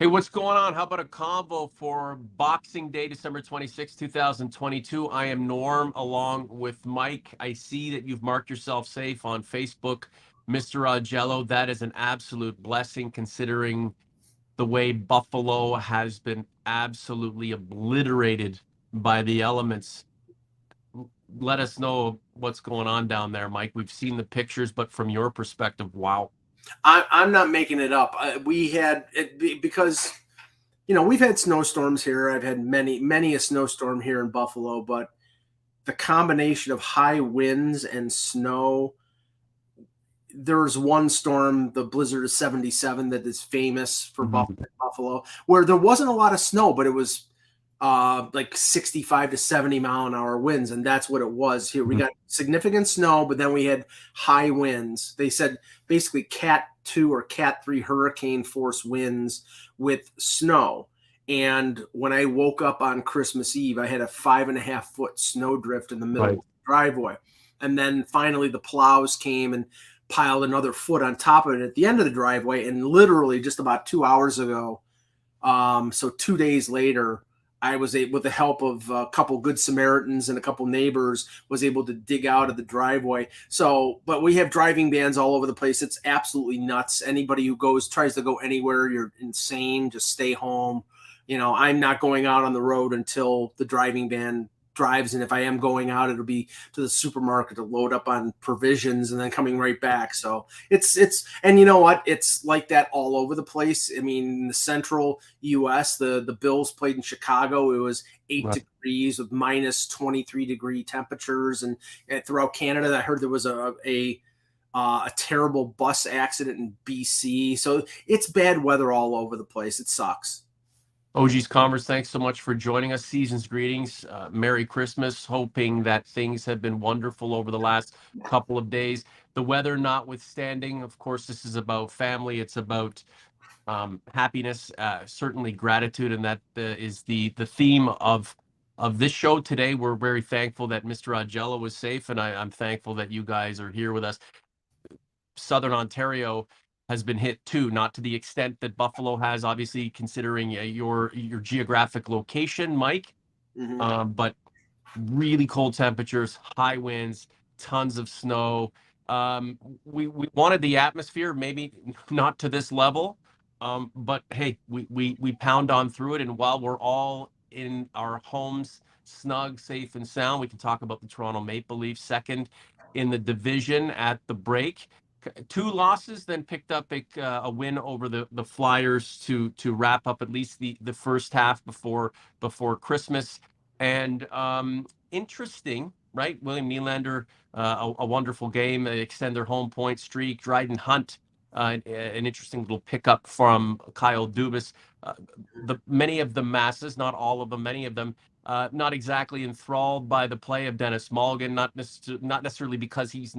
Hey, what's going on? How about a convo for Boxing Day, December 26, 2022? I am Norm along with Mike. I see that you've marked yourself safe on Facebook, Mr. Augello. That is an absolute blessing considering the way Buffalo has been absolutely obliterated by the elements. Let us know what's going on down there, Mike. We've seen the pictures, but from your perspective, wow. I'm not making it up. We had it because we've had snowstorms here. I've had many a snowstorm here in Buffalo, but the combination of high winds and snow. There's one storm, the blizzard of '77, that is famous for Buffalo, where there wasn't a lot of snow, but it was like 65 to 70 mile an hour winds, and that's what it was here. We got significant snow, but then we had high winds. They said basically Cat 2 or Cat 3 hurricane force winds with snow. And when I woke up on Christmas Eve, I had a 5.5 foot snow drift in the middle of the driveway. And then finally the plows came and piled another foot on top of it at the end of the driveway. And literally just about 2 hours ago, so 2 days later, I was able, with the help of a couple good Samaritans and a couple neighbors, was able to dig out of the driveway. So, but we have driving bans all over the place. It's absolutely nuts. Anybody who tries to go anywhere, you're insane. Just stay home. I'm not going out on the road until the driving ban drives, and if I am going out, it'll be to the supermarket to load up on provisions and then coming right back. So it's and you know what, it's like that all over the place. I mean, in the central US, the Bills played in Chicago. It was 8 degrees with minus 23-degree temperatures, and throughout Canada I heard there was a terrible bus accident in BC. So it's bad weather all over the place. It sucks. OG's Converse, thanks so much for joining us. Season's greetings. Merry Christmas. Hoping that things have been wonderful over the last couple of days. The weather notwithstanding, of course, this is about family. It's about happiness, certainly gratitude, and that is the theme of this show today. We're very thankful that Mr. Augello was safe, and I'm thankful that you guys are here with us. Southern Ontario has been hit too, not to the extent that Buffalo has, obviously, considering your geographic location, Mike. But really cold temperatures, high winds, tons of snow. We wanted the atmosphere, maybe not to this level, but hey, we pound on through it. And while we're all in our homes, snug, safe, and sound, we can talk about the Toronto Maple Leafs, second in the division at the break. 2 losses, then picked up a win over the Flyers to wrap up at least the first half before Christmas. And interesting, right? William Nylander, a wonderful game. They extend their home point streak. Dryden Hunt, an interesting little pickup from Kyle Dubas. Many of the masses, not all of them, many of them, not exactly enthralled by the play of Dennis Mulligan. Not necessarily because he's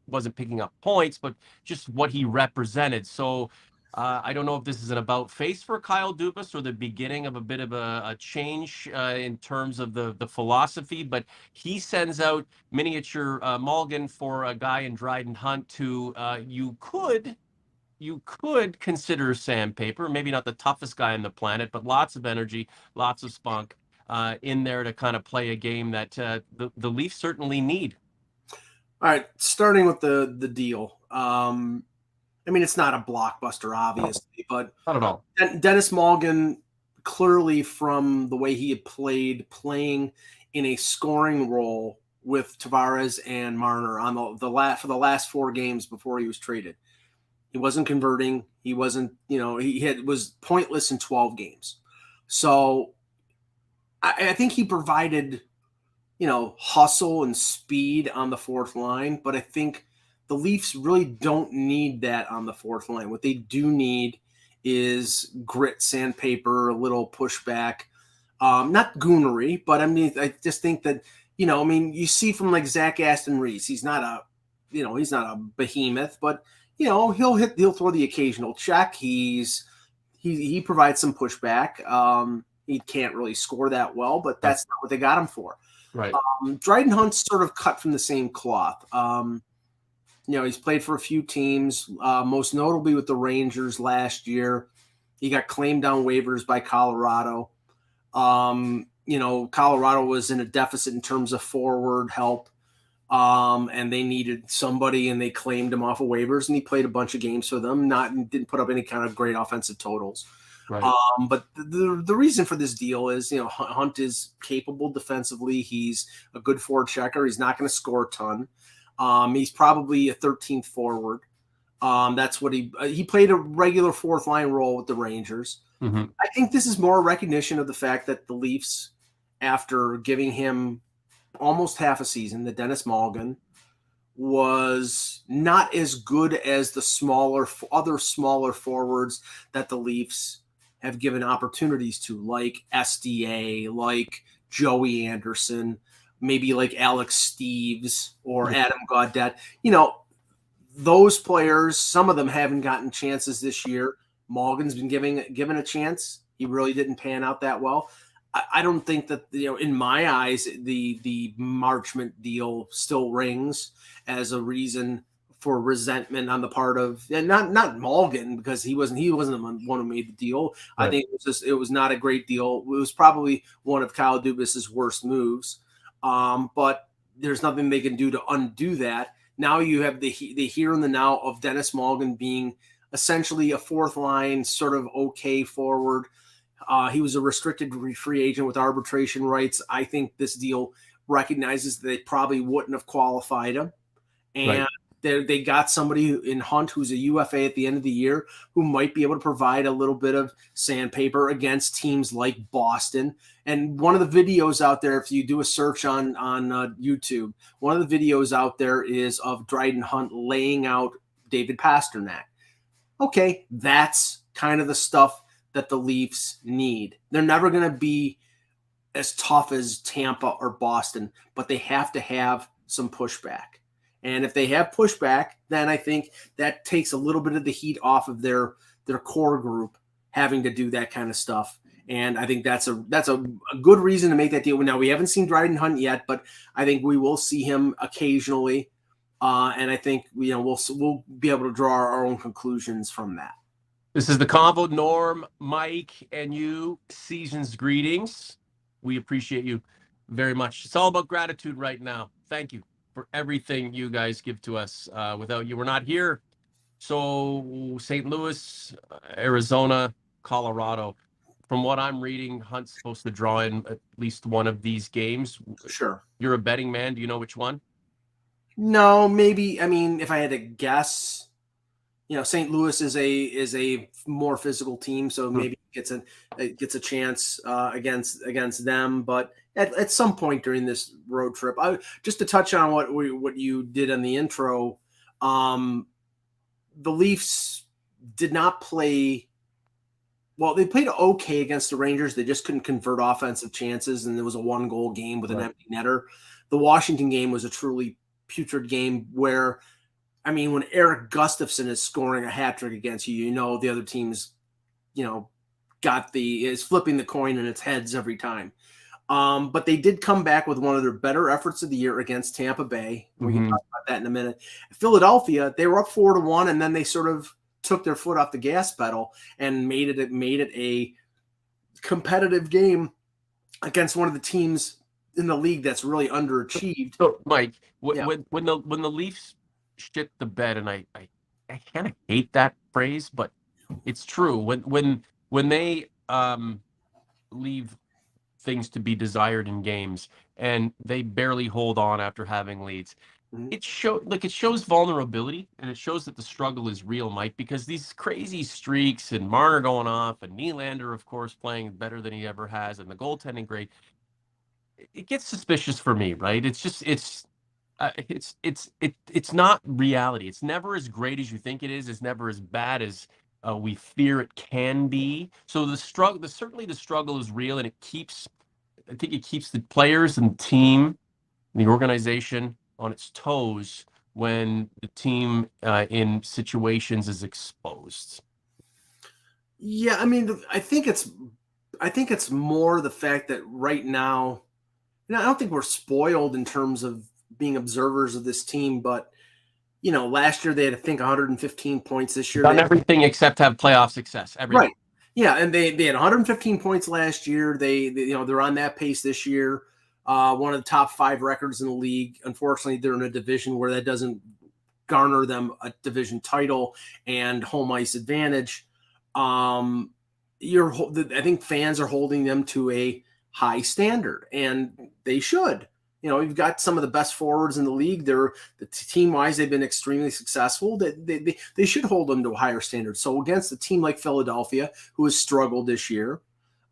wasn't picking up points, but just what he represented. So I don't know if this is an about face for Kyle Dubas or the beginning of a bit of a change in terms of the philosophy, but he sends out miniature Mulligan for a guy in Dryden Hunt who you could consider sandpaper, maybe not the toughest guy on the planet, but lots of energy, lots of spunk in there to kind of play a game that the Leafs certainly need. All right, starting with the deal. I mean, it's not a blockbuster, obviously, but not at all. Dennis Mulligan, clearly from the way he had playing in a scoring role with Tavares and Marner on for the last 4 games before he was traded. He wasn't converting. He wasn't, was pointless in 12 games. So I think he provided hustle and speed on the fourth line, but I think the Leafs really don't need that on the fourth line. What they do need is grit, sandpaper, a little pushback, not goonery, but I mean, I just think that, you see from like Zach Aston Reese, he's not a behemoth, but he'll throw the occasional check. He provides some pushback. He can't really score that well, but that's not what they got him for. Right. Dryden Hunt's sort of cut from the same cloth. He's played for a few teams, most notably with the Rangers last year. He got claimed on waivers by Colorado. Colorado was in a deficit in terms of forward help. And they needed somebody, and they claimed him off of waivers, and he played a bunch of games for them. Didn't put up any kind of great offensive totals. Right. But the reason for this deal is, Hunt is capable defensively. He's a good forward checker. He's not going to score a ton. He's probably a 13th forward. That's what he played a regular fourth line role with the Rangers. Mm-hmm. I think this is more recognition of the fact that the Leafs, after giving him almost half a season, that Dennis Malgin was not as good as the other smaller forwards that the Leafs have given opportunities to, like SDA, like Joey Anderson, maybe like Alex Steeves or Adam Gaudette. Those players, some of them haven't gotten chances this year. Malgin's been given a chance. He really didn't pan out that well. I don't think that, in my eyes, the Marchment deal still rings as a reason for resentment on the part of, and not Malgin, because he wasn't the one who made the deal. Right. I think it was not a great deal. It was probably one of Kyle Dubas's worst moves. But there's nothing they can do to undo that. Now you have the here and the now of Dennis Malgin being essentially a fourth line sort of okay forward. He was a restricted free agent with arbitration rights. I think this deal recognizes that they probably wouldn't have qualified him. And they got somebody in Hunt who's a UFA at the end of the year who might be able to provide a little bit of sandpaper against teams like Boston. And one of the videos out there, if you do a search on YouTube, one of the videos out there is of Dryden Hunt laying out David Pastrnak. Okay, that's kind of the stuff that the Leafs need. They're never going to be as tough as Tampa or Boston, but they have to have some pushback. And if they have pushback, then I think that takes a little bit of the heat off of their core group having to do that kind of stuff. And I think that's a good reason to make that deal. Now, we haven't seen Dryden Hunt yet, but I think we will see him occasionally. And I think we'll be able to draw our own conclusions from that. This is the Convo. Norm, Mike, and you. Season's greetings. We appreciate you very much. It's all about gratitude right now. Thank you for everything you guys give to us. Without you, we're not here. So St. Louis, Arizona, Colorado. From what I'm reading, Hunt's supposed to draw in at least one of these games. Sure. You're a betting man. Do you know which one? No, maybe. I mean, if I had to guess, St. Louis is a more physical team, so maybe it gets a chance against them. But at some point during this road trip, just to touch on what you did on the intro, the Leafs did not play well. They played okay against the Rangers. They just couldn't convert offensive chances, and there was a 1-goal game with an empty netter. The Washington game was a truly putrid game where, I mean, when Eric Gustafsson is scoring a hat trick against you, the other team's, is flipping the coin in its heads every time. But they did come back with one of their better efforts of the year against Tampa Bay. We can talk about that in a minute. Philadelphia, they were up 4-1, and then they sort of took their foot off the gas pedal and made it a competitive game against one of the teams in the league that's really underachieved. So, Mike, when the Leafs shit the bed, and I kind of hate that phrase, but it's true. When they leave things to be desired in games and they barely hold on after having leads, it shows vulnerability, and it shows that the struggle is real, Mike, because these crazy streaks and Marner going off and Nylander, of course, playing better than he ever has, and the goaltending great, it gets suspicious for me, right? It's not reality. It's never as great as you think it is. It's never as bad as we fear it can be. So certainly the struggle is real, and I think it keeps the players and the team, the organization on its toes when the team in situations is exposed. Yeah, I mean, I think it's more the fact that right now, I don't think we're spoiled in terms of being observers of this team, but last year they had, I think, 115 points. This year, Done everything except have playoff success. Everything. Right. Yeah, and they had 115 points last year. They're on that pace this year. One of the top 5 records in the league. Unfortunately, they're in a division where that doesn't garner them a division title and home ice advantage. I think fans are holding them to a high standard, and they should. You've got some of the best forwards in the league. Team wise, they've been extremely successful. They should hold them to a higher standard. So against a team like Philadelphia, who has struggled this year,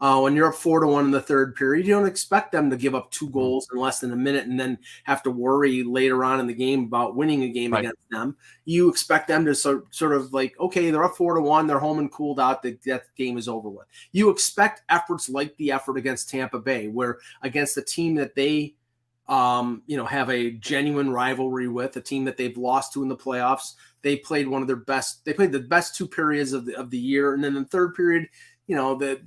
when you're up 4-1 in the third period, you don't expect them to give up 2 goals in less than a minute and then have to worry later on in the game about winning a game Right. against them. You expect them to sort of like, okay, they're up 4-1, they're home and cooled out, that game is over with. You expect efforts like the effort against Tampa Bay, where against a team that they have a genuine rivalry with, a team that they've lost to in the playoffs. They played one of their best. They played the best 2 periods of the year, and then in the third period, the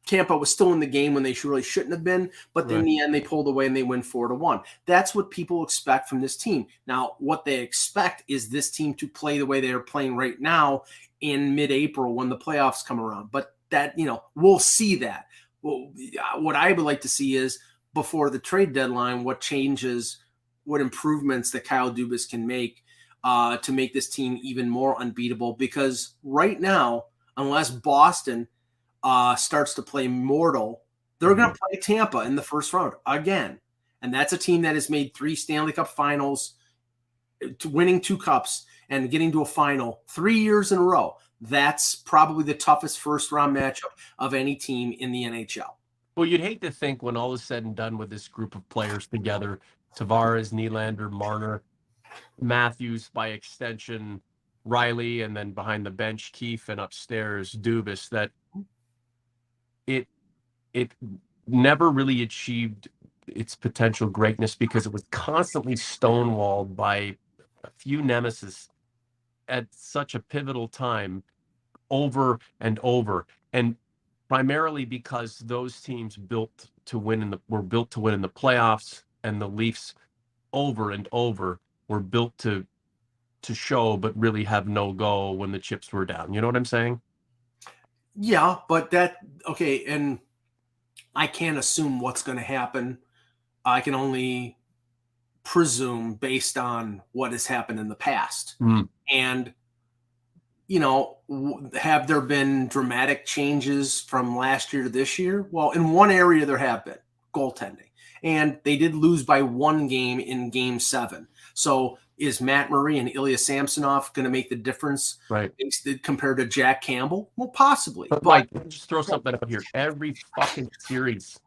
Tampa was still in the game when they really shouldn't have been. But in the end, they pulled away and they win 4-1. That's what people expect from this team. Now, what they expect is this team to play the way they are playing right now in mid-April when the playoffs come around. But that we'll see that. Well, what I would like to see is, before the trade deadline, what changes, what improvements that Kyle Dubas can make to make this team even more unbeatable. Because right now, unless Boston starts to play mortal, they're going to play Tampa in the first round again. And that's a team that has made 3 Stanley Cup finals, winning 2 cups, and getting to a final 3 years in a row. That's probably the toughest first round matchup of any team in the NHL. Well, you'd hate to think when all is said and done with this group of players together, Tavares, Nylander, Marner, Matthews, by extension, Riley, and then behind the bench, Keefe, and upstairs, Dubas, that it never really achieved its potential greatness because it was constantly stonewalled by a few nemesis at such a pivotal time, over and over. And primarily because those teams were built to win in the playoffs, and the Leafs over and over were built to show but really have no go when the chips were down. You know what I'm saying? Yeah, but okay, and I can't assume what's going to happen. I can only presume based on what has happened in the past. And have there been dramatic changes from last year to this year? Well, in one area there have been: goaltending. And they did lose by 1 game in Game 7. So is Matt Murray and Ilya Samsonov going to make the difference, right, compared to Jack Campbell? Well, possibly. But Mike, just throw something out here. Every fucking series,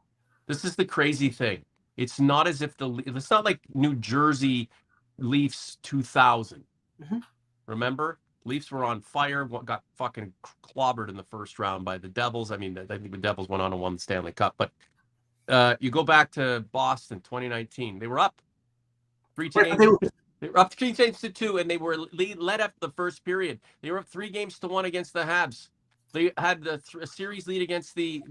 this is the crazy thing. It's not as if it's not like New Jersey Leafs 2000. Remember? Leafs were on fire, got fucking clobbered in the first round by the Devils. I mean, I think the Devils went on and won the Stanley Cup. But you go back to Boston 2019. They were up 3-2. They were up 3-2, and they were led after the first period. They were up 3-1 against the Habs. They had a series lead against the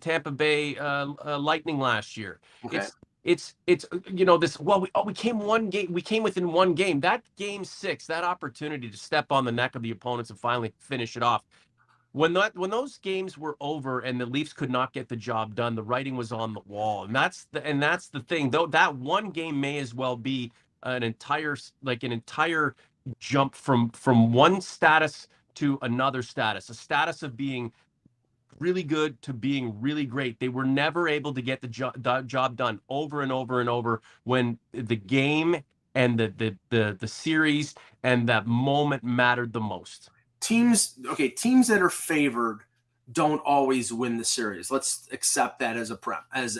Tampa Bay Lightning last year. Okay. It's this. Well, we came within 1 game. That Game 6, that opportunity to step on the neck of the opponents and finally finish it off. When those games were over and the Leafs could not get the job done, the writing was on the wall, and that's the thing. Though that 1 game may as well be an entire jump from one status to another status, a status of being really good to being really great. They were never able to get the job done over and over and over when the game and the series and that moment mattered the most. Teams that are favored don't always win the series. Let's accept that as a premise.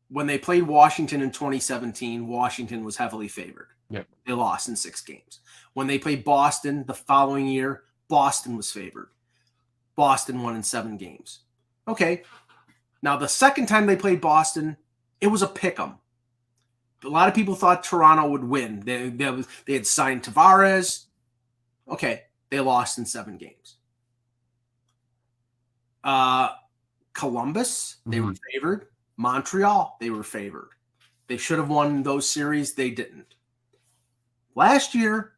When they played Washington in 2017, Washington was heavily favored. Yep. They lost in 6 games. When they played Boston the following year, Boston was favored. Boston won in 7 games. Okay. Now, the second time they played Boston, it was a pick'em. A lot of people thought Toronto would win. They had signed Tavares. Okay. They lost in 7 games. Columbus, they were favored. Montreal, they were favored. They should have won those series. They didn't. Last year,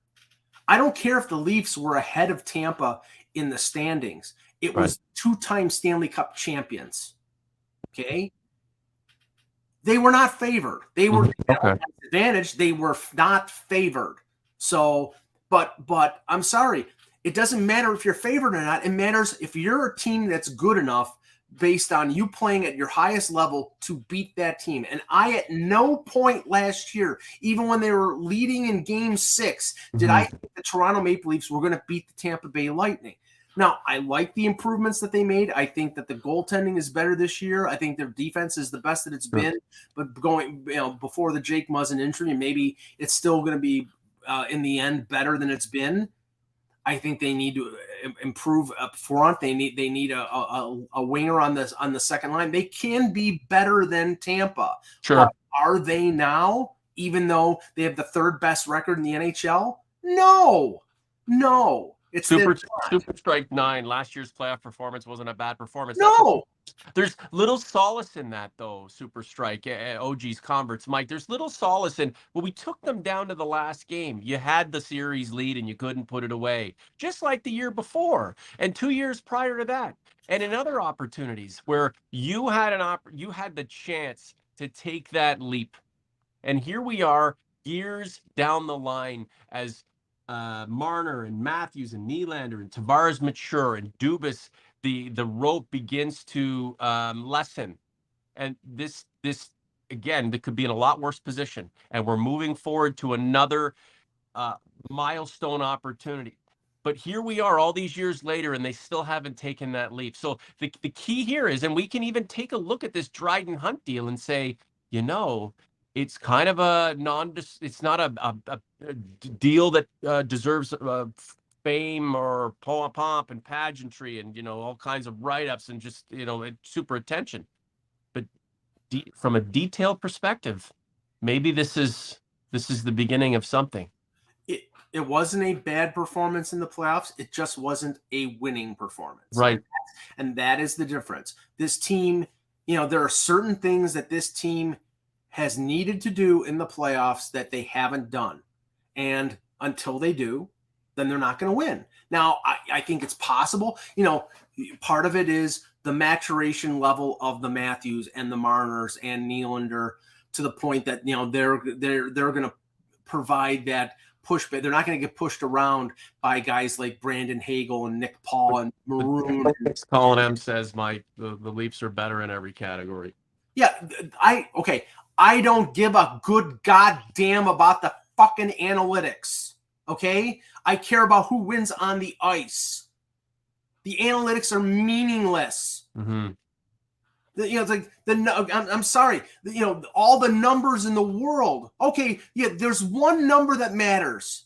I don't care if the Leafs were ahead of Tampa in the standings. It was 2-time Stanley Cup champions. Okay. They were not favored. They were advantage. They were not favored. So, but I'm sorry. It doesn't matter if you're favored or not. It matters if you're a team that's good enough based on you playing at your highest level to beat that team. And I, at no point last year, even when they were leading in Game 6, did I think the Toronto Maple Leafs were going to beat the Tampa Bay Lightning. Now, I like the improvements that they made. I think that the goaltending is better this year. I think their defense is the best that it's been. But going, before the Jake Muzzin injury, maybe it's still going to be, in the end, better than it's been. I think they need to improve up front. They need a winger on the second line. They can be better than Tampa. Sure. But are they now, even though they have the third best record in the NHL? No. It's Super Strike 9. Last year's playoff performance wasn't a bad performance. No. There's little solace in that, though, Super Strike, OG's converts, Mike. There's little solace in, well, we took them down to the last game. You had the series lead and you couldn't put it away, just like the year before and 2 years prior to that. And in other opportunities where you had you had the chance to take that leap. And here we are years down the line as Marner and Matthews and Nylander and Tavares mature and Dubas, the rope begins to lessen, and this again, that could be in a lot worse position, and we're moving forward to another milestone opportunity. But here we are all these years later, and they still haven't taken that leap. So the key here is, and we can even take a look at this Dryden Hunt deal and say, it's kind of it's not a deal that deserves fame or pomp and pageantry and, all kinds of write-ups and just, super attention. But from a detailed perspective, maybe this is the beginning of something. It wasn't a bad performance in the playoffs. It just wasn't a winning performance. Right. And that is the difference. This team, there are certain things that this team has needed to do in the playoffs that they haven't done. And until they do, then they're not going to win. Now, I think it's possible. Part of it is the maturation level of the Matthews and the Marners and Nylander to the point that, they're going to provide that push. They're not going to get pushed around by guys like Brandon Hagel and Nick Paul and Maroon. Colin M says, Mike, the Leafs are better in every category. Yeah, I don't give a good goddamn about the fucking analytics, okay? I care about who wins on the ice. The analytics are meaningless. Mm-hmm. It's like I'm sorry. All the numbers in the world. Okay, yeah, there's one number that matters.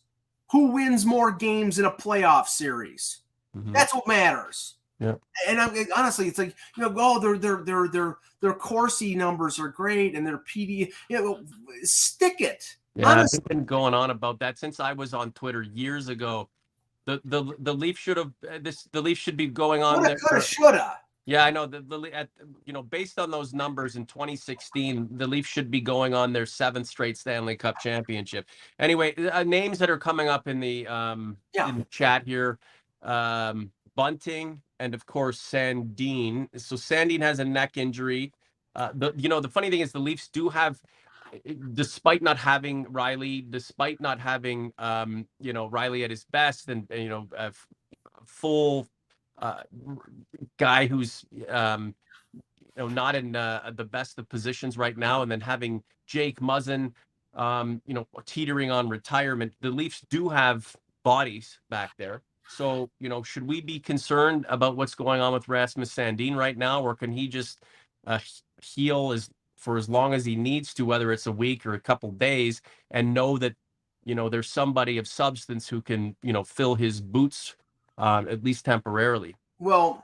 Who wins more games in a playoff series? Mm-hmm. That's what matters. Yeah. And honestly, it's like, their Corsi numbers are great and their PD, stick it. Yeah, honestly. I've been going on about that since I was on Twitter years ago. The Leafs should have the Leafs should be going on there. Shoulda. Yeah, I know based on those numbers in 2016, the Leafs should be going on their 7th straight Stanley Cup championship. Anyway, names that are coming up in the in the chat here, Bunting and of course Sandin. So Sandin has a neck injury. The funny thing is the Leafs do have, despite not having Riley, despite not having Riley at his best, and a full guy who's not in the best of positions right now, and then having Jake Muzzin teetering on retirement, the Leafs do have bodies back there. So, should we be concerned about what's going on with Rasmus Sandin right now, or can he just heal for as long as he needs to, whether it's a week or a couple days, and know that, there's somebody of substance who can, fill his boots at least temporarily? Well,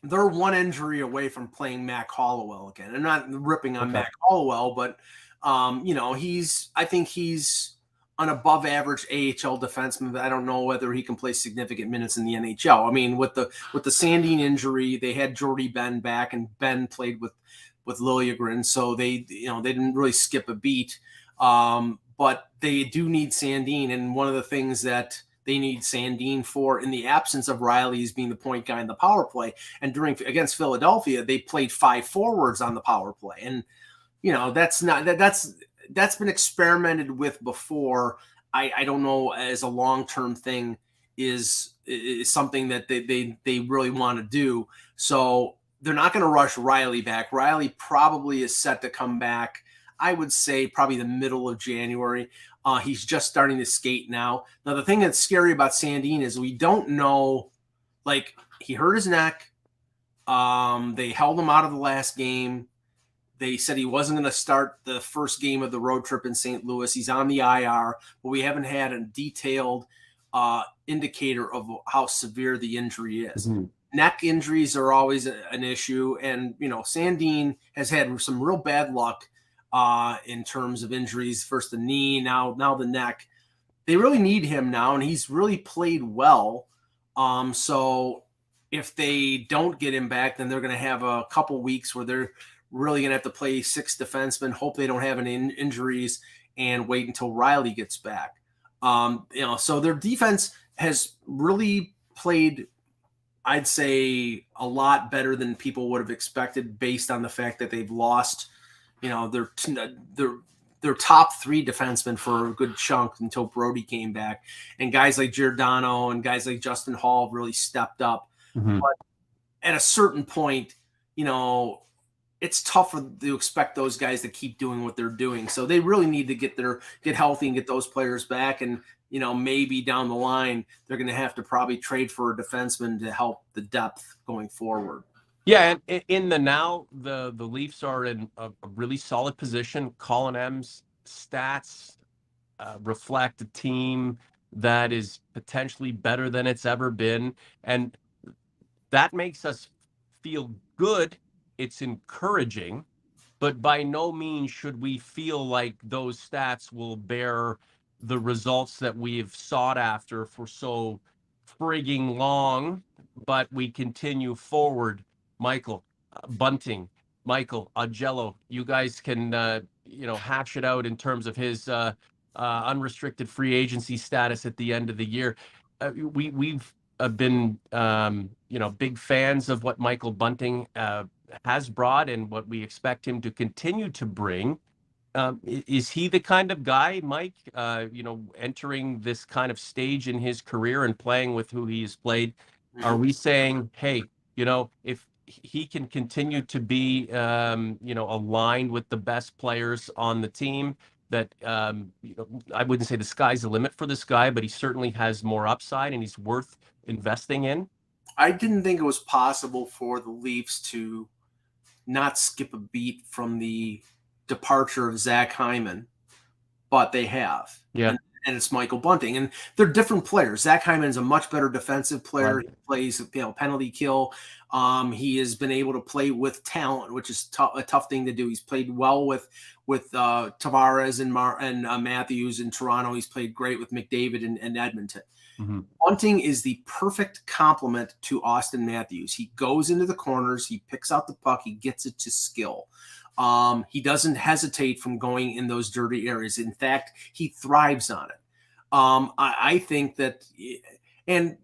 they're one injury away from playing Mac Hollowell again. I'm not ripping on Mac Hollowell, but I think he's an above average AHL defenseman. I don't know whether he can play significant minutes in the NHL. I mean, with the Sandin injury, they had Jordy Ben back, and Ben played with Liljegren, so they didn't really skip a beat. But but they do need Sandin. And one of the things that they need Sandin for, in the absence of Riley as being the point guy in the power play, and against Philadelphia, they played 5 forwards on the power play. And, that's been experimented with before. I don't know, as a long-term thing, is something that they really want to do. So they're not going to rush Riley back. Riley probably is set to come back, I would say, probably the middle of January. He's just starting to skate now. Now, the thing that's scary about Sandin is we don't know, like, he hurt his neck. They held him out of the last game. They said he wasn't going to start the first game of the road trip in St. Louis. He's on the IR, but we haven't had a detailed indicator of how severe the injury is. Mm-hmm. Neck injuries are always an issue. And, Sandin has had some real bad luck in terms of injuries. First the knee, now the neck. They really need him now, and he's really played well. So if they don't get him back, then they're going to have a couple weeks where they're really going to have to play 6 defensemen, hope they don't have any injuries, and wait until Riley gets back. So their defense has really played, I'd say, a lot better than people would have expected, based on the fact that they've lost, their top 3 defensemen for a good chunk until Brody came back, and guys like Giordano and guys like Justin Hall really stepped up. Mm-hmm. But at a certain point, it's tough to expect those guys to keep doing what they're doing. So they really need to get healthy and get those players back. And, maybe down the line, they're going to have to probably trade for a defenseman to help the depth going forward. Yeah, and in the now, the Leafs are in a really solid position. Colin M's stats reflect a team that is potentially better than it's ever been, and that makes us feel good. It's encouraging, but by no means should we feel like those stats will bear the results that we've sought after for so frigging long. But we continue forward. Michael, Bunting, Michael Augello, you guys can hash it out in terms of his unrestricted free agency status at the end of the year. We've been big fans of what Michael Bunting has brought and what we expect him to continue to bring. Is he the kind of guy, Mike, entering this kind of stage in his career and playing with who he has played? Are we saying, hey, if he can continue to be, aligned with the best players on the team, that, I wouldn't say the sky's the limit for this guy, but he certainly has more upside and he's worth investing in? I didn't think it was possible for the Leafs to not skip a beat from the departure of Zach Hyman, but they have. Yeah. And it's Michael Bunting, and they're different players. Zach Hyman is a much better defensive player. Right. He plays, penalty kill. He has been able to play with talent, which is a tough thing to do. He's played well with Tavares and Matthews in Toronto. He's played great with McDavid and Edmonton. Mm-hmm. Bunting is the perfect complement to Austin Matthews. He goes into the corners, he picks out the puck, he gets it to skill. He doesn't hesitate from going in those dirty areas. In fact, he thrives on it. I think that, and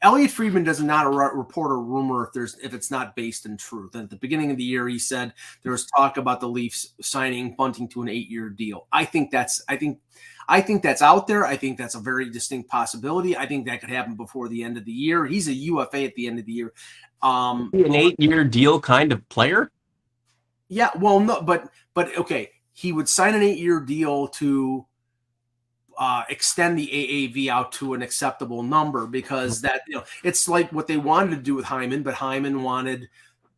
Elliot Friedman does not report a rumor if it's not based in truth. And at the beginning of the year, he said there was talk about the Leafs signing Bunting to an 8-year deal. I think that's out there. I think that's a very distinct possibility. I think that could happen before the end of the year. He's a UFA at the end of the year. An 8-year deal kind of player? Yeah, well, no, but okay, he would sign an 8-year deal to extend the AAV out to an acceptable number, because that it's like what they wanted to do with Hyman, but Hyman wanted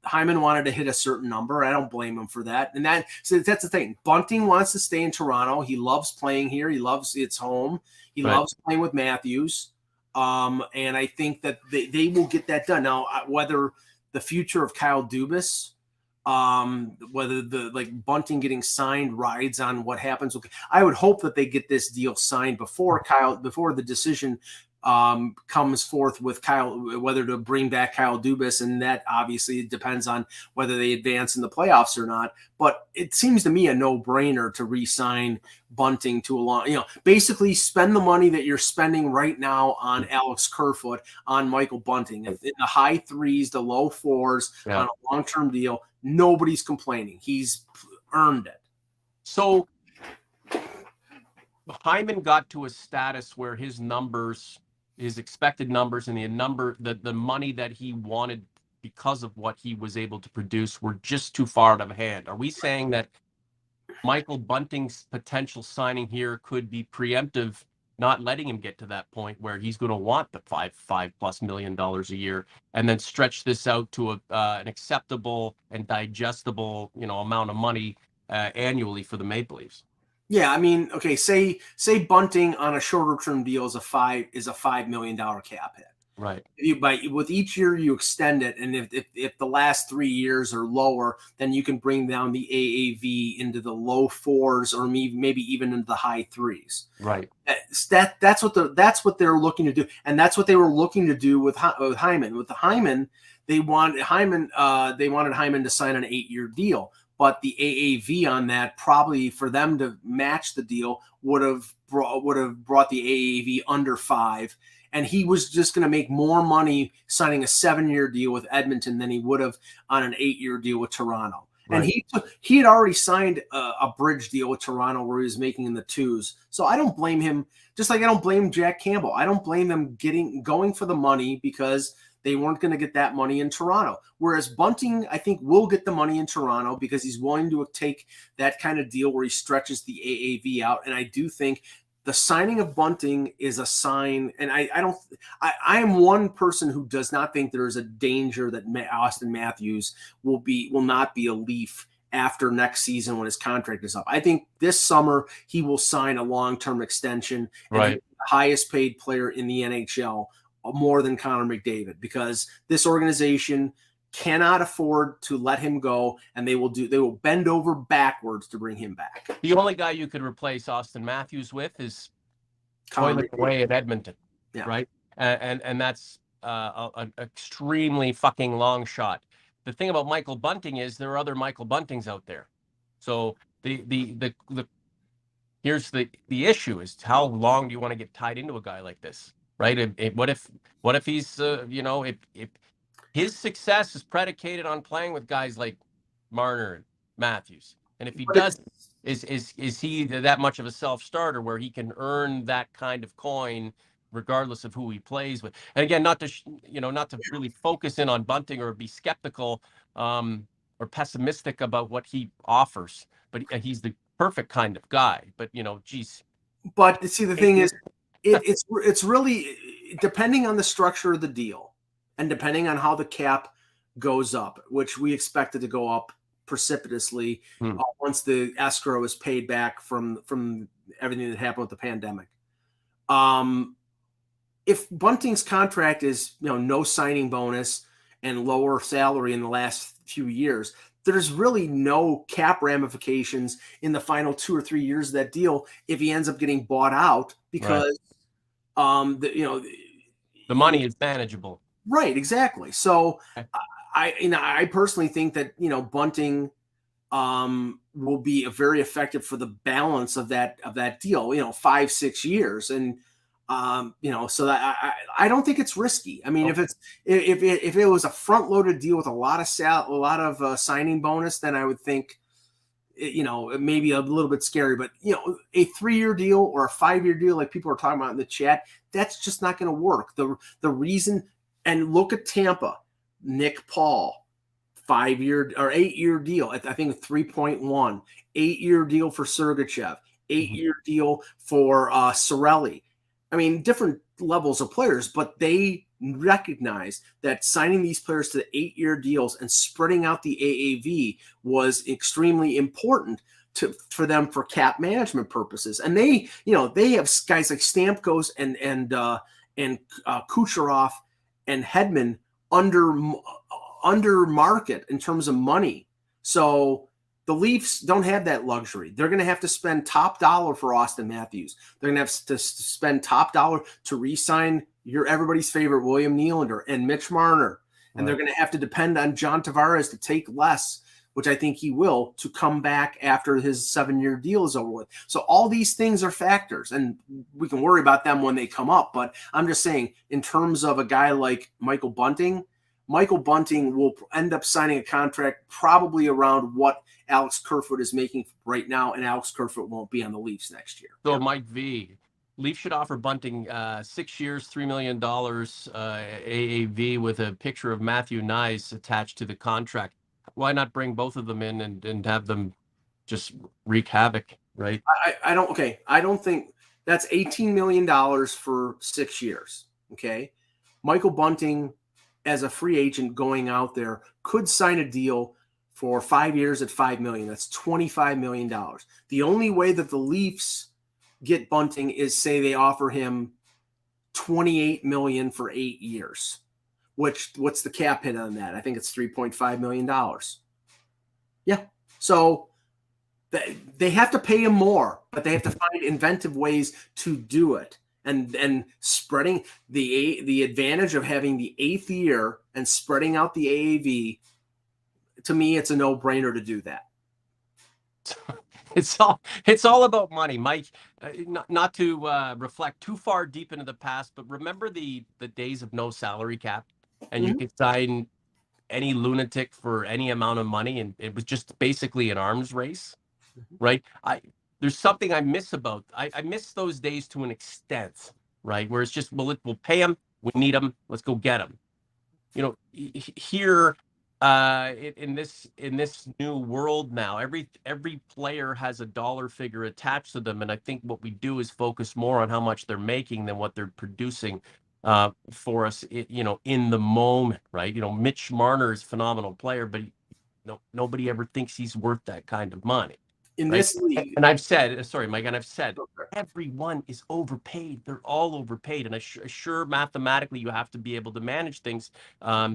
to hit a certain number. I don't blame him for that. And that's the thing. Bunting wants to stay in Toronto. He loves playing here. He loves it's home. He loves playing with Matthews. And I think that they will get that done. Now, whether the future of Kyle Dubas, whether Bunting getting signed rides on what happens, I would hope that they get this deal signed before the decision comes forth with whether to bring back Kyle Dubas, and that obviously depends on whether they advance in the playoffs or not. But it seems to me a no-brainer to re-sign Bunting to a long, basically spend the money that you're spending right now on Alex Kerfoot, on Michael Bunting, in the high threes, the low fours, on a long-term deal. Nobody's complaining. He's earned it. So Hyman got to a status where his numbers, his expected numbers, and the money that he wanted because of what he was able to produce were just too far out of hand. Are we saying that Michael Bunting's potential signing here could be preemptive, not letting him get to that point where he's going to want the $5+ million a year, and then stretch this out to an acceptable and digestible, amount of money annually for the Maple Leafs? Yeah, I mean, okay, say Bunting on a shorter term deal is a $5 million cap hit. Right. With each year you extend it, and if the last 3 years are lower, then you can bring down the AAV into the low fours, or maybe even into the high threes. Right. That's what they're looking to do, and that's what they were looking to do with Hyman. With the Hyman, they wanted Hyman to sign an 8-year deal. But the AAV on that, probably for them to match the deal, would have brought the AAV under 5, and he was just going to make more money signing a 7-year deal with Edmonton than he would have on an 8-year deal with Toronto. Right. And he had already signed a bridge deal with Toronto where he was making in the 2s. So I don't blame him. Just like I don't blame Jack Campbell. I don't blame them going for the money, because they weren't going to get that money in Toronto. Whereas Bunting, I think, will get the money in Toronto because he's willing to take that kind of deal where he stretches the AAV out. And I do think the signing of Bunting is a sign. And I am one person who does not think there is a danger that Austin Matthews will not be a Leaf after next season when his contract is up. I think this summer he will sign a long-term extension. Right. And the highest paid player in the NHL, more than Connor McDavid, because this organization cannot afford to let him go, and they will bend over backwards to bring him back. The only guy you could replace Austin Matthews with is toilet away at Edmonton, right? And that's an extremely fucking long shot. The thing about Michael Bunting is there are other Michael Buntings out there. So here's the issue is, how long do you want to get tied into a guy like this? Right? What if he's if his success is predicated on playing with guys like Marner and Matthews, and if he does, is he that much of a self-starter where he can earn that kind of coin regardless of who he plays with? And again, not to really focus in on Bunting or be skeptical or pessimistic about what he offers, but he's the perfect kind of guy. But geez. But see, the thing is, it's really depending on the structure of the deal and depending on how the cap goes up, which we expect it to go up precipitously once the escrow is paid back from everything that happened with the pandemic. If Bunting's contract is no signing bonus and lower salary in the last few years, there's really no cap ramifications in the final 2 or 3 years of that deal if he ends up getting bought out, because the money is manageable. Right, exactly. So I personally think that Bunting will be very effective for the balance of that deal, 5-6 years, and so that I don't think it's risky. I mean, if it was a front loaded deal with a lot of signing bonus, then I would think it may be a little bit scary. But a 3-year deal or a 5-year deal, like people are talking about in the chat, that's just not going to work. The reason, and look at Tampa, Nick Paul, 5-year or 8-year deal. I think 3.1, 8-year deal for Sergachev, 8-year deal for Cirelli. I mean, different levels of players, but they recognize that signing these players to the 8-year deals and spreading out the AAV was extremely important for them for cap management purposes. And they have guys like Stamkos and Kucherov and Hedman under market in terms of money. So The Leafs don't have that luxury. They're going to have to spend top dollar for Austin Matthews. They're going to have to spend top dollar to re-sign everybody's favorite William Nylander and Mitch Marner. And they're going to have to depend on John Tavares to take less, which I think he will, to come back after his 7-year deal is over with. So all these things are factors, and we can worry about them when they come up. But I'm just saying, in terms of a guy like Michael Bunting will end up signing a contract probably around what Alex Kerfoot is making right now, and Alex Kerfoot won't be on the Leafs next year. So, Mike V, Leafs should offer Bunting 6 years, $3 million AAV with a picture of Matthew Knies attached to the contract. Why not bring both of them in and have them just wreak havoc, right? I don't think that's $18 million for 6 years. Okay. Michael Bunting, as a free agent going out there, could sign a deal for 5 years at $5 million. That's $25 million. The only way that the Leafs get Bunting is, say, they offer him $28 million for 8 years. What's the cap hit on that? I think it's $3.5 million. Yeah. So they have to pay him more, but they have to find inventive ways to do it. And spreading the advantage of having the 8th year and spreading out the AAV, to me, it's a no-brainer to do that. It's all about money, Mike. Not to reflect too far deep into the past, but remember the days of no salary cap, and you could sign any lunatic for any amount of money, and it was just basically an arms race, right? There's something I miss about. I miss those days to an extent, right? Where it's just, we'll pay them, we need them, let's go get them. You know, here in this new world now, every player has a dollar figure attached to them, and I think what we do is focus more on how much they're making than what they're producing for us, in the moment, right? Mitch Marner is a phenomenal player, but nobody ever thinks he's worth that kind of money. In right? This league. And I've said, sorry, Mike, and I've said, everyone is overpaid. They're all overpaid. And sure, mathematically, you have to be able to manage things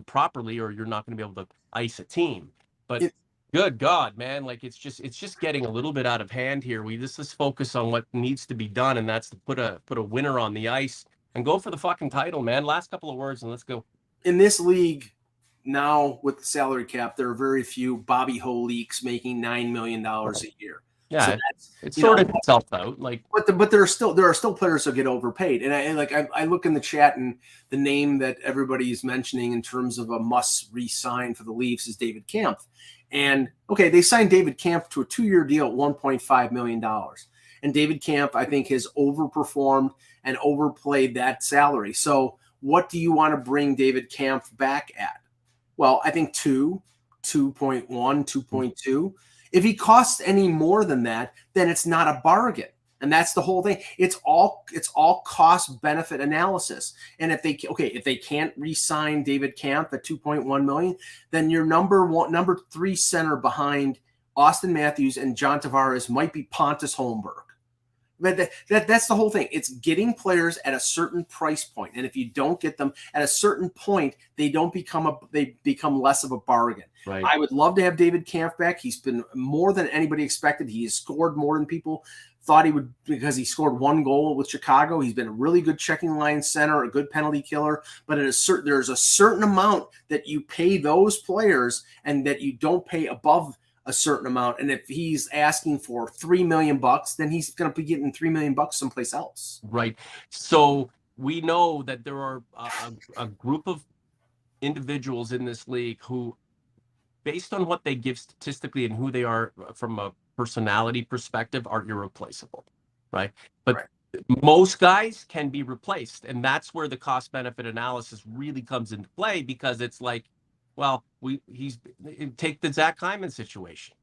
properly, or you're not going to be able to ice a team. But good God, man, like it's just getting a little bit out of hand here. Let's focus on what needs to be done, and that's to put a winner on the ice and go for the fucking title, man. Last couple of words, and let's go. In this league now, with the salary cap, there are very few Bobby Holeeks making $9 million a year. Yeah, so it's sorted itself out. But there are still players who get overpaid, and I look in the chat, and the name that everybody is mentioning in terms of a must re-sign for the Leafs is David Kampf. And okay, they signed David Kampf to a 2-year deal at $1.5 million. And David Kampf, I think, has overperformed and overplayed that salary. So what do you want to bring David Kampf back at? Well, I think 2.1, 2.2. If he costs any more than that, then it's not a bargain. And that's the whole thing. It's all cost benefit analysis. And if they can't re-sign David Kampf at $2.1 million, then your number 3 center behind Austin Matthews and John Tavares might be Pontus Holmberg. But that's the whole thing. It's getting players at a certain price point, and if you don't get them at a certain point, they become less of a bargain. Right. I would love to have David Kampf back. He's been more than anybody expected. He has scored more than people thought he would, because he scored 1 goal with Chicago. He's been a really good checking line center, a good penalty killer. But there's a certain amount that you pay those players, and that you don't pay above a certain amount. And if he's asking for $3 million, then he's going to be getting $3 million someplace else. Right. So we know that there are a group of individuals in this league who, based on what they give statistically and who they are from a personality perspective, are irreplaceable. Right. But most guys can be replaced. And that's where the cost benefit analysis really comes into play, because it's like, well, take the Zach Hyman situation.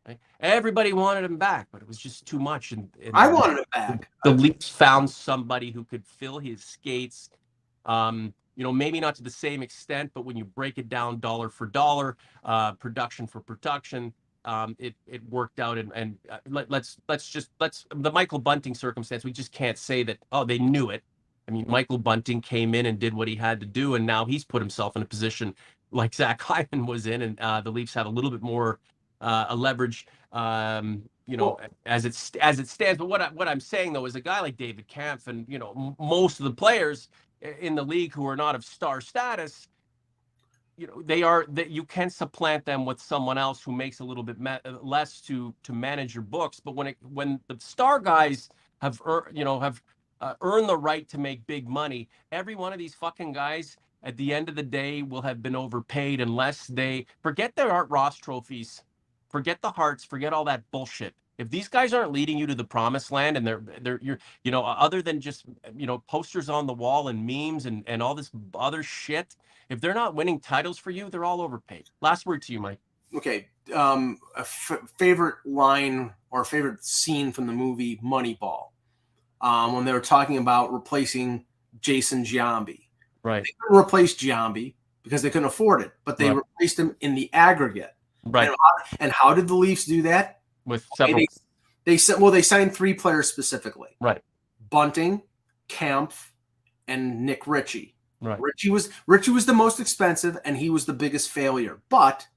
Right? Everybody wanted him back, but it was just too much. And I wanted him back. The Leafs found somebody who could fill his skates. Maybe not to the same extent, but when you break it down dollar for dollar, production for production, it worked out. And let's the Michael Bunting circumstance, we just can't say that, oh, they knew it. I mean, Michael Bunting came in and did what he had to do, and now he's put himself in a position like Zach Hyman was in, and the Leafs have a little bit more a leverage, as it stands. But what I'm saying though is a guy like David Kampf and most of the players in the league who are not of star status, they are that you can supplant them with someone else who makes a little bit less to manage your books. But when the star guys have earned the right to make big money, every one of these fucking guys at the end of the day will have been overpaid unless they forget their Art Ross trophies, forget the Hearts, forget all that bullshit. If these guys aren't leading you to the promised land and you're other than just posters on the wall and memes and all this other shit, if they're not winning titles for you, they're all overpaid. Last word to you, Mike. Okay. Favorite line or favorite scene from the movie Moneyball, when they were talking about replacing Jason Giambi. Right. They couldn't replace Giambi because they couldn't afford it, but they replaced him in the aggregate. Right. And how did the Leafs do that? With several. They signed 3 players specifically. Right. Bunting, Kampf, and Nick Ritchie. Right. Ritchie was the most expensive, and he was the biggest failure. But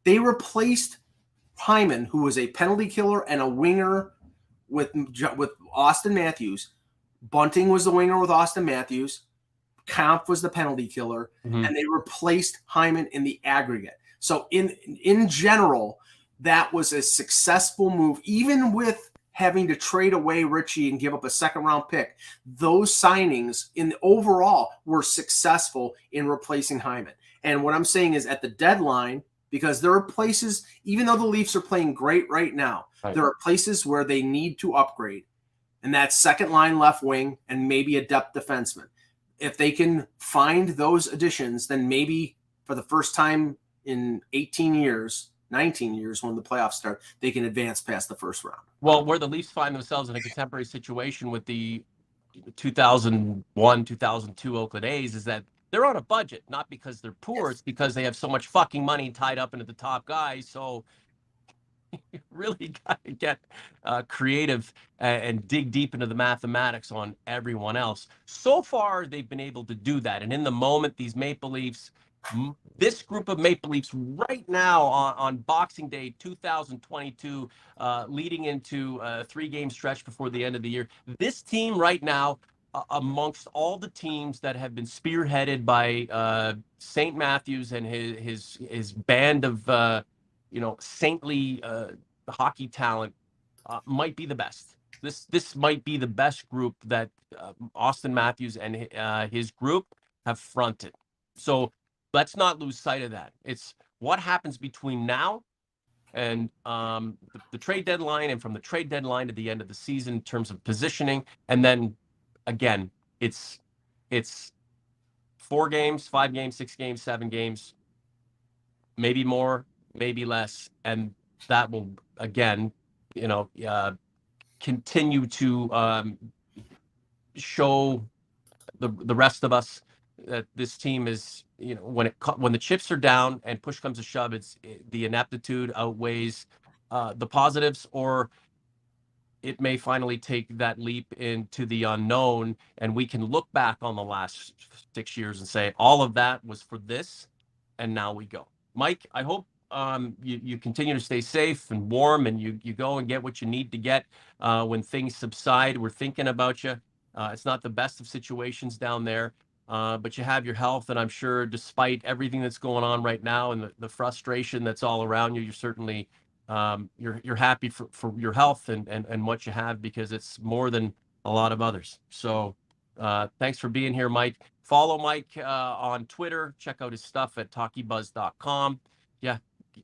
they replaced Hyman, who was a penalty killer and a winger, with Austin Matthews. Bunting was the winger with Austin Matthews. Kampf was the penalty killer, and they replaced Hyman in the aggregate. So in general, that was a successful move, even with having to trade away Ritchie and give up a second-round pick. Those signings in overall were successful in replacing Hyman. And what I'm saying is at the deadline, because there are places, even though the Leafs are playing great right now, there are places where they need to upgrade. And that's second line left wing and maybe a depth defenseman. If they can find those additions, then maybe for the first time in 18 years, 19 years when the playoffs start, they can advance past the first round. Well, where the Leafs find themselves in a contemporary situation with the 2001, 2002 Oakland A's is that they're on a budget, not because they're poor. It's because they have so much fucking money tied up into the top guys. So you really got to get creative and dig deep into the mathematics on everyone else. So far, they've been able to do that. And in the moment, these Maple Leafs, this group of Maple Leafs right now on Boxing Day 2022, leading into a 3-game stretch before the end of the year, this team right now, amongst all the teams that have been spearheaded by St. Matthews and his band of saintly hockey talent, might be the best. This might be the best group that Austin Matthews and his group have fronted. So let's not lose sight of that. It's what happens between now and the trade deadline, and from the trade deadline to the end of the season in terms of positioning. And then again, it's 4 games, 5 games, 6 games, 7 games, maybe more, maybe less, and that will again, continue to show the rest of us that this team is, when the chips are down and push comes to shove, the ineptitude outweighs the positives, or it may finally take that leap into the unknown, and we can look back on the last 6 years and say all of that was for this, and now we go. Mike, I hope you continue to stay safe and warm, and you go and get what you need to get when things subside. We're thinking about you. It's not the best of situations down there, but you have your health, and I'm sure despite everything that's going on right now and the frustration that's all around you, you're certainly you're happy for your health and what you have, because it's more than a lot of others. So thanks for being here, Mike. Follow Mike on Twitter. Check out his stuff at talkybuzz.com. Yeah,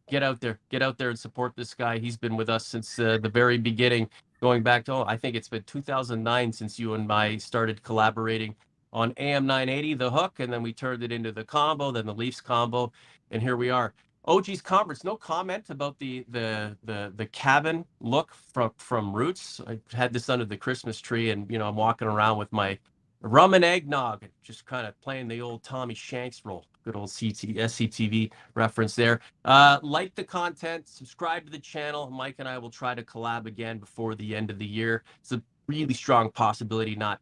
get out there and support this guy. He's been with us since the very beginning, going back to, I think it's been 2009 since you and I started collaborating on AM 980, The Hook, and then we turned it into the Convo, then the Leafs Convo, and here we are. OG's Conference, no comment about the cabin look from Roots. I had this under the Christmas tree, and I'm walking around with my rum and eggnog, just kind of playing the old Tommy Shanks role. Good old SCTV reference there. Like the content, subscribe to the channel. Mike and I will try to collab again before the end of the year. It's a really strong possibility, not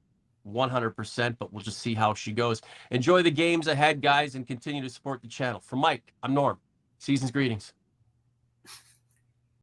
100%, but we'll just see how she goes. Enjoy the games ahead, guys, and continue to support the channel. For Mike, I'm Norm. Season's greetings.